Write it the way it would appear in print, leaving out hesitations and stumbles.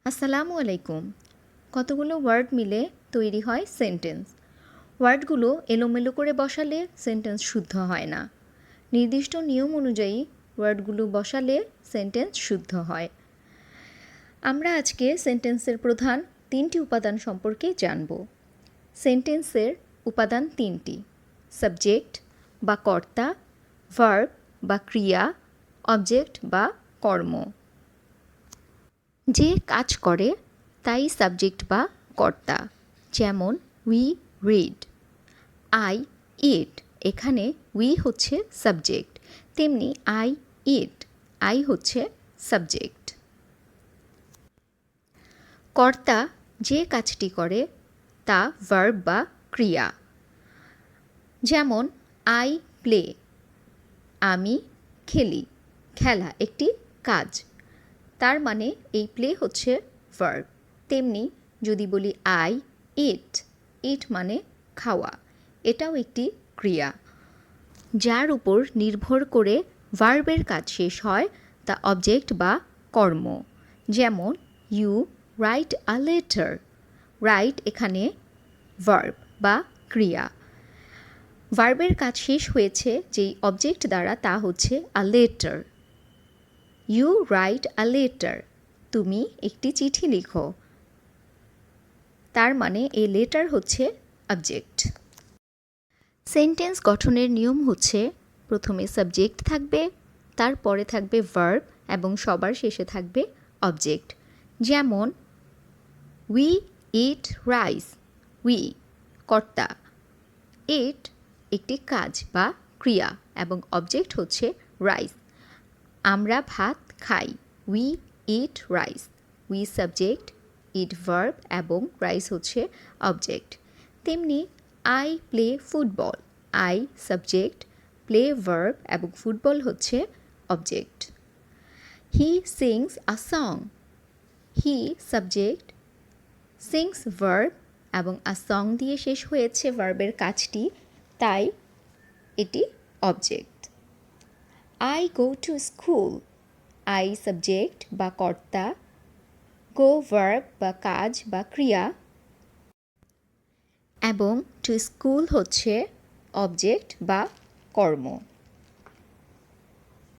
আসসালামু আলাইকুম। কতগুলো ওয়ার্ড মিলে তৈরি হয় সেন্টেন্স। ওয়ার্ডগুলো এলোমেলো করে বসালে সেন্টেন্স শুদ্ধ হয় না। নির্দিষ্ট নিয়ম অনুযায়ী ওয়ার্ডগুলো বসালে সেন্টেন্স শুদ্ধ হয়। আমরা আজকে সেন্টেন্সের প্রধান 3টি উপাদান সম্পর্কে জানব। সেন্টেন্সের উপাদান 3টি: সাবজেক্ট বা কর্তা, ভার্ব বা ক্রিয়া, অবজেক্ট বা কর্ম। যে কাজ করে তাই সাবজেক্ট বা কর্তা। যেমন উই রিড, আই ইট, এখানে উই হচ্ছে সাবজেক্ট, তেমনি আই ইট, আই হচ্ছে সাবজেক্ট। কর্তা যে কাজটি করে তা ভার্ব বা ক্রিয়া। যেমন আই প্লে, আমি খেলি, খেলা একটি কাজ, তার মানে এই প্লে হচ্ছে ভার্ব। তেমনি যদি বলি আই ইট, ইট মানে খাওয়া, এটাও একটি ক্রিয়া। যার উপর নির্ভর করে ভার্বের কাজ শেষ হয় তা অবজেক্ট বা কর্ম। যেমন you write a letter, write এখানে ভার্ব বা ক্রিয়া। ভার্বের কাজ শেষ হয়েছে যেই অবজেক্ট দ্বারা তা হচ্ছে a letter. You write a letter, তুমি একটি চিঠি লিখো, তার মানে এই লেটার হচ্ছে অবজেক্ট। সেন্টেন্স গঠনের নিয়ম হচ্ছে প্রথমে সাবজেক্ট থাকবে, তারপরে থাকবে ভার্ব এবং সবার শেষে থাকবে অবজেক্ট। যেমন উই ইট রাইস, উই কর্তা, ইট একটি কাজ বা ক্রিয়া এবং অবজেক্ট হচ্ছে রাইস। আমরা ভাত খাই, we eat rice, we subject, it verb এবং রাইস হচ্ছে অবজেক্ট। তেমনি I play football, I subject, play verb এবং ফুটবল হচ্ছে object. He sings a song, he subject, sings verb এবং আ সং দিয়ে শেষ হয়েছে ভার্বের কাজটি, তাই এটি object. I go to school, I subject বা কর্তা, গো ভার্ব বা কাজ বা ক্রিয়া এবং টু স্কুল হচ্ছে অবজেক্ট বা কর্ম।